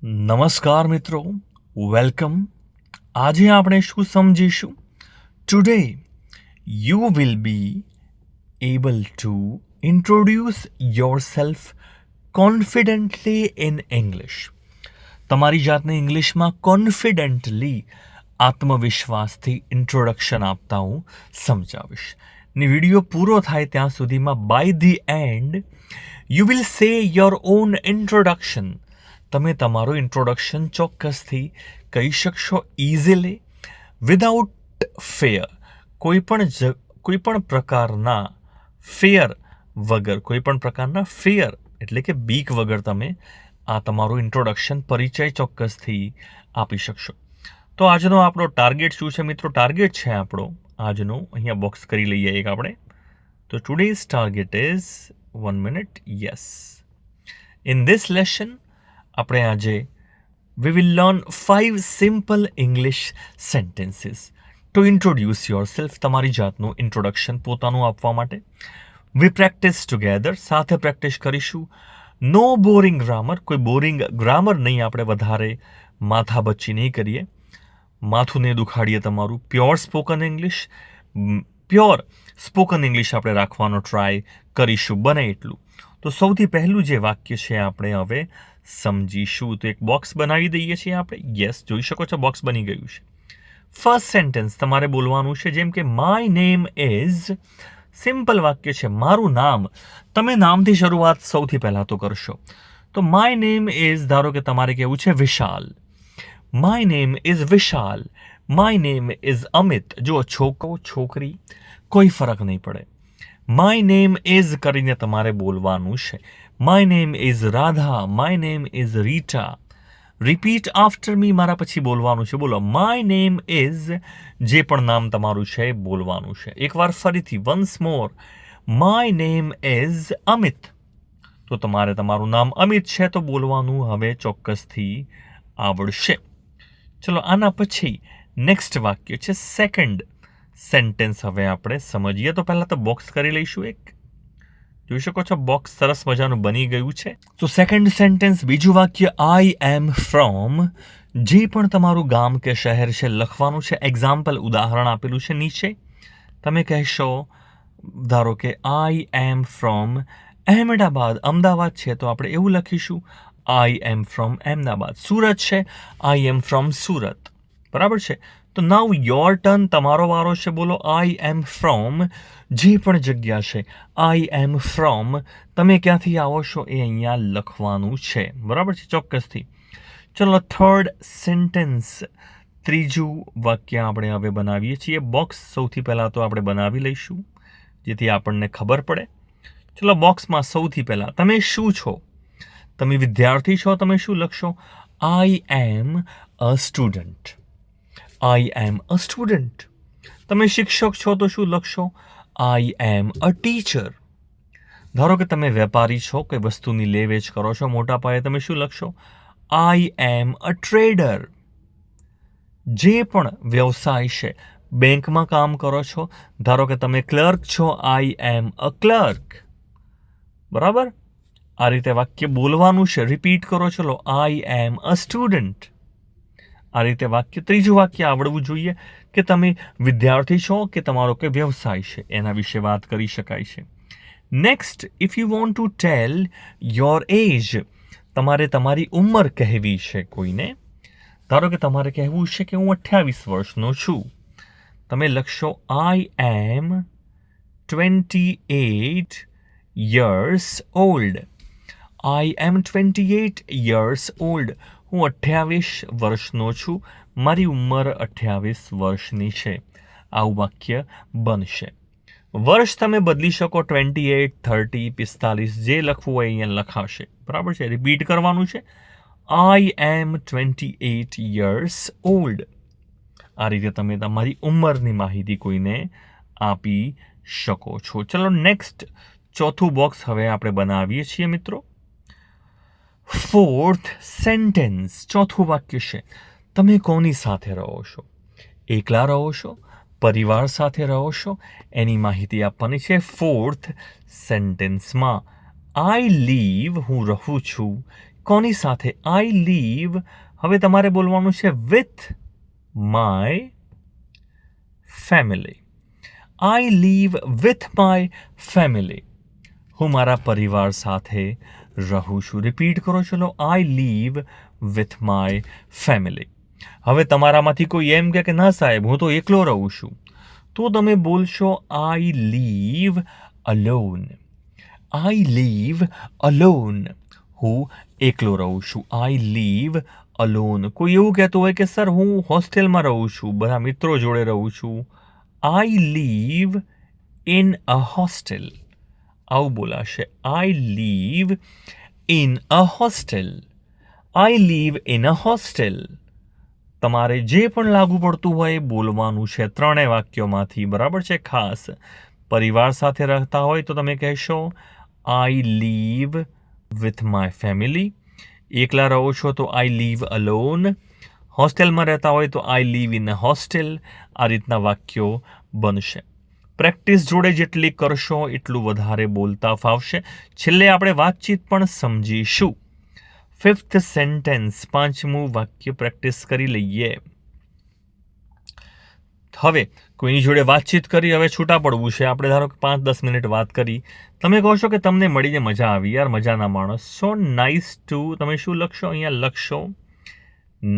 નમસ્કાર મિત્રો, વેલકમ. આજે આપણે શું સમજીશું? Today you will be able to introduce yourself confidently in English. તમારી જાતને ઇંગ્લિશમાં કોન્ફિડન્ટલી આત્મવિશ્વાસથી ઇન્ટ્રોડક્શન આપતા હું સમજાવીશ. ને વિડીયો પૂરો થાય ત્યાં સુધીમાં by the end you will say your own introduction. તમે તમારું ઇન્ટ્રોડક્શન ચોક્કસથી કહી શકશો ઇઝીલી, વિધાઉટ ફેર. કોઈ પણ પ્રકારના ફેર વગર, કોઈ પણ પ્રકારના ફેર એટલે કે બીક વગર તમે આ તમારું ઇન્ટ્રોડક્શન પરિચય ચોક્કસથી આપી શકશો. તો આજનો આપણો ટાર્ગેટ શું છે મિત્રો? ટાર્ગેટ છે આપણો આજનો, અહીંયા બોક્સ કરી લઈએ એક આપણે. તો today's target is 1 minute. Yes, in this lesson આપણે આજે we will learn 5 simple English sentences to introduce yourself. તમારી જાતનું ઇન્ટ્રોડક્શન પોતાનું આપવા માટે. we practice together, સાથે પ્રેક્ટિસ કરીશું. નો બોરિંગ ગ્રામર, કોઈ બોરિંગ ગ્રામર નહીં, આપણે વધારે માથાબચ્ચી નહીં કરીએ, માથું નહીં દુખાડીએ તમારું. પ્યોર સ્પોકન ઇંગ્લિશ આપણે રાખવાનો ટ્રાય કરીશું બને એટલું. તો સૌથી પહેલું જે વાક્ય છે આપણે હવે સમજીશું. તો એક બોક્સ બનાવી દઈએ છીએ આપણે. યસ, જોઈ શકો છો બોક્સ બની ગયું છે. ફર્સ્ટ સેન્ટેન્સ તમારે બોલવાનું છે જેમ કે માય નેમ ઇઝ. સિમ્પલ વાક્ય છે, મારું નામ. તમે નામથી શરૂઆત સૌથી પહેલાં તો કરશો. તો માય નેમ ઇઝ, ધારો કે તમારે કહેવું છે Vishal. My name is Vishal. My name is Amit. જો છોકરો છોકરી કોઈ ફરક નહીં પડે. માય નેમ ઇઝ કરીને તમારે બોલવાનું છે. My name is Radha. My name is Rita. Repeat after મી, મારા પછી બોલવાનું છે. બોલો, માય નેમ ઇઝ, જે પણ નામ તમારું છે બોલવાનું છે. એકવાર ફરીથી, once more. My name is Amit. તો તમારે તમારું નામ અમિત છે તો બોલવાનું હવે ચોક્કસથી આવડશે. ચલો, આના પછી નેક્સ્ટ વાક્ય છે સેકન્ડ સેન્ટેન્સ. હવે આપણે સમજીએ. તો પહેલાં તો બોક્સ કરી લઈશું એક. જોઈ શકો છો બોક્સ સરસ મજાનું બની ગયું છે. તો સેકન્ડ સેન્ટેન્સ, બીજું વાક્ય, આઈ એમ ફ્રોમ. જે પણ તમારું ગામ કે શહેર છે લખવાનું છે. એક્ઝામ્પલ, ઉદાહરણ આપેલું છે નીચે. તમે કહેશો, ધારો કે આઈ એમ ફ્રોમ અહેમદાબાદ. અમદાવાદ છે તો આપણે એવું લખીશું, આઈ એમ ફ્રોમ અહેમદાબાદ. સુરત છે, આઈ એમ ફ્રોમ સુરત. બરાબર છે. તો નાઉ યોર ટર્ન, તમારો વારો છે. બોલો, આઈ એમ ફ્રોમ, જે પણ જગ્યા છે, આઈ એમ ફ્રોમ. તમે ક્યાંથી આવો છો એ અહીંયા લખવાનું છે. બરાબર છે, ચોક્કસથી. ચલો, થર્ડ સેન્ટેન્સ, ત્રીજું વાક્ય આપણે હવે બનાવીએ છીએ. બોક્સ સૌથી પહેલાં તો આપણે બનાવી લઈશું જેથી આપણને ખબર પડે. ચલો, બોક્સમાં સૌથી પહેલાં તમે શું છો? તમે વિદ્યાર્થી છો, તમે શું લખશો? I am a student. I am a student. તમે શિક્ષક છો તો શું લખશો? I am a teacher. ધારો કે તમે વેપારી છો, કે વસ્તુની લે વેચ કરો છો મોટા પાયે, તમે શું લખશો? I am a trader. જે પણ વ્યવસાય છે, બેંકમાં કામ કરો છો, ધારો કે તમે ક્લર્ક છો, આઈ એમ અ ક્લર્ક. બરાબર, આ રીતે વાક્ય બોલવાનું છે. રિપીટ કરો. ચલો, આઈ એમ અ સ્ટુડન્ટ. આ રીતે વાક્ય, ત્રીજું વાક્ય આવડવું જોઈએ કે તમે વિદ્યાર્થી છો કે તમારો કે વ્યવસાય છે, એના વિશે વાત કરી શકાય છે. Next, if you want to tell your age. તમારે તમારી ઉંમર કહેવી છે કોઈને. ધારો કે તમારે કહેવું છે કે હું 28 વર્ષનો છું. તમે લખશો, I M 28 years old. I M 28 years old. હું 28 વર્ષનો છું. મારી ઉંમર 28 વર્ષની છે. આવું વાક્ય બનશે. વર્ષ તમે બદલી શકો, 28, 30, 45, જે લખવું હોય અહીંયા લખાશે. બરાબર છે. રિપીટ કરવાનું છે, આઈ એમ 28 years old. આ રીતે તમે તમારી ઉંમરની માહિતી કોઈને આપી શકો છો. ચલો, નેક્સ્ટ ચોથું બોક્સ હવે આપણે બનાવીએ છીએ મિત્રો. ફોર્થ સેન્ટેન્સ, ચોથું વાક્ય છે, તમે કોની સાથે રહો છો? એકલા રહો છો? પરિવાર સાથે રહો છો? એની માહિતી આપવાની છે. ફોર્થ સેન્ટેન્સમાં, આઈ લીવ, હું રહું છું, કોની સાથે? I live. હવે તમારે બોલવાનું છે with my family. I live with my family. હું મારા પરિવાર સાથે રહું છું. રિપીટ કરો. ચલો, આઈ લીવ વિથ માય ફેમિલી. હવે તમારામાંથી કોઈ એમ કે ના સાહેબ હું તો એકલો રહું છું, તો તમે બોલશો I live alone. I live alone. હું એકલો રહું છું. I leave alone. કોઈ એવું કહેતું હોય કે સર હું હોસ્ટેલમાં રહું છું, બધા મિત્રો જોડે રહું છું. I live in a hostel. આવું બોલાશે. I live in a hostel. I live in a hostel. તમારે જે પણ લાગુ પડતું હોય એ બોલવાનું છે ત્રણેય વાક્યોમાંથી, બરાબર છે? ખાસ પરિવાર સાથે રહેતા હોય તો તમે કહેશો આઈ લીવ વિથ માય ફેમિલી. એકલા રહો છો તો આઈ લીવ અલોન. હોસ્ટેલમાં રહેતા હોય તો આઈ લીવ ઇન અ હોસ્ટેલ. આ રીતના વાક્યો બનશે. પ્રેક્ટિસ જોડે જેટલી કરશો એટલું વધારે બોલતા ફાવશે. છેલ્લે આપણે વાતચીત પણ સમજીશું. 5th સેન્ટેન્સ, 5મું વાક્ય પ્રેક્ટિસ કરી લઈએ. હવે કોઈની જોડે વાતચીત કરી હવે છૂટા પડવું છે આપણે. ધારો કે 5-10 મિનિટ વાત કરી, તમે કહો છો કે તમને મળીને મજા આવી. યાર મજાના માણસ. સો નાઇસ ટુ, તમે શું લખશો? અહીંયા લખશો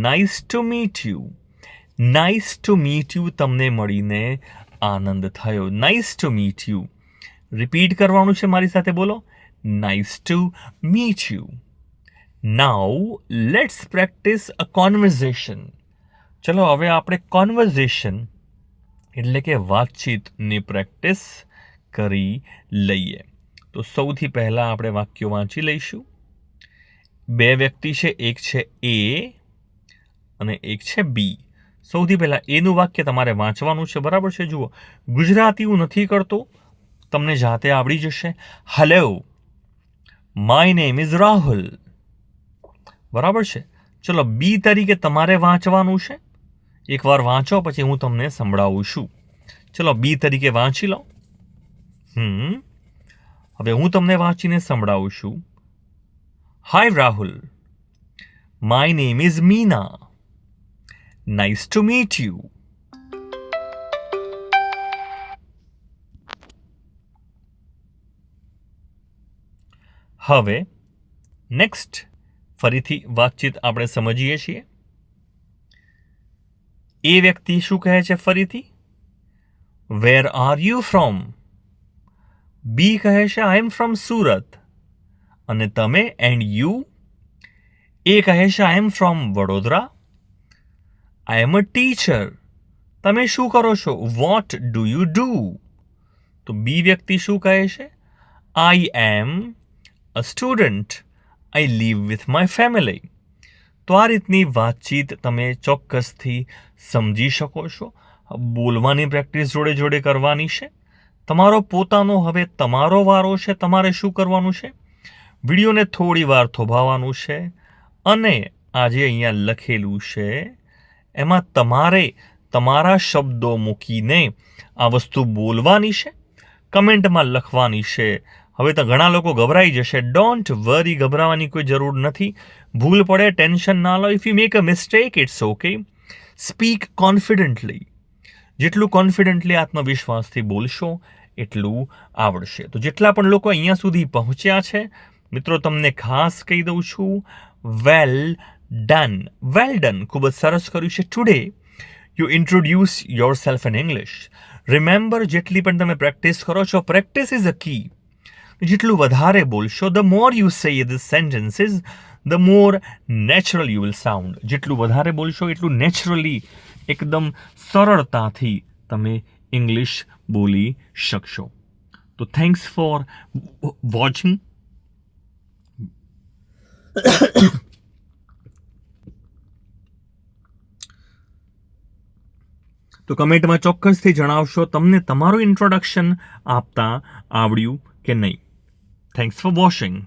nice to meet you. Nice to meet you. તમને મળીને આનંદ થયો. Nice to meet you. Repeat કરવાનું છે મારી સાથે, બોલો nice to meet you. Now let's practice a conversation. ચલો હવે આપણે કોન્વર્ઝેશન એટલે કે વાતચીતની પ્રેક્ટિસ કરી લઈએ. તો સૌથી પહેલાં આપણે વાક્યો વાંચી લઈશું. બે વ્યક્તિ છે, એક છે એ અને એક છે બી. સૌથી પહેલાં એનું વાક્ય તમારે વાંચવાનું છે, બરાબર છે? જુઓ, ગુજરાતી હું નથી કરતો, તમને જાતે આવડી જશે. Hello, my name is Rahul. બરાબર છે? ચલો, બી તરીકે તમારે વાંચવાનું છે. એકવાર વાંચો પછી હું તમને સંભળાવું છું. ચલો, બી તરીકે વાંચી લો. હવે હું તમને વાંચીને સંભળાવું છું. Hi Rahul, my name is Meena. Nice to meet you. હવે નેક્સ્ટ ફરીથી વાતચીત આપણે સમજીએ છીએ. એ વ્યક્તિ શું કહે છે ફરીથી? Where are you from? B કહે છે આઈ એમ ફ્રોમ સુરત. અને તમે એન્ડ યુ? એ કહે છે I am from Vadodara. I am a teacher. તમે શું કરો છો? What do you do? તો બી વ્યક્તિ શું કહે છે? I am a student. I live with my family. તો આ રીતની વાતચીત તમે ચોક્કસથી સમજી શકો છો. બોલવાની પ્રેક્ટિસ જોડે જોડે કરવાની છે. તમારો પોતાનો હવે તમારો વારો છે. તમારે શું કરવાનું છે? વિડીયોને થોડી વાર થોભાવવાનું છે અને આ જે અહીંયા લખેલું છે એમાં તમારે તમારા શબ્દો મૂકીને આ વસ્તુ બોલવાની છે, કમેન્ટમાં લખવાની છે. હવે તો ઘણા લોકો ગભરાઈ જશે. ડોન્ટ વરી, ગભરાવાની કોઈ જરૂર નથી. ભૂલ પડે ટેન્શન ના લો. If you make a mistake it's okay. Speak confidently. જેટલું કોન્ફિડન્ટલી આત્મવિશ્વાસથી બોલશો એટલું આવડશે. તો જેટલા પણ લોકો અહીંયા સુધી પહોંચ્યા છે મિત્રો, તમને ખાસ કહી દઉં છું, વેલ ડન. વેલ ડન, ખૂબ જ સરસ કર્યું છે. Today you introduce your self in English. Remember, જેટલી પણ તમે પ્રેક્ટિસ કરો છો, પ્રેક્ટિસ ઇઝ અ કી. જેટલું વધારે બોલશો, the more you say the sentences, the more natural you will sound. જેટલું વધારે બોલશો એટલું નેચરલી, એકદમ સરળતાથી તમે ઇંગ્લિશ બોલી શકશો. તો થેન્ક્સ ફોર વોચિંગ. તો કમેન્ટમાં ચોક્કસથી જણાવશો તમને તમારું ઇન્ટ્રોડક્શન આપતા આવડ્યું કે નહીં. Thanks for watching.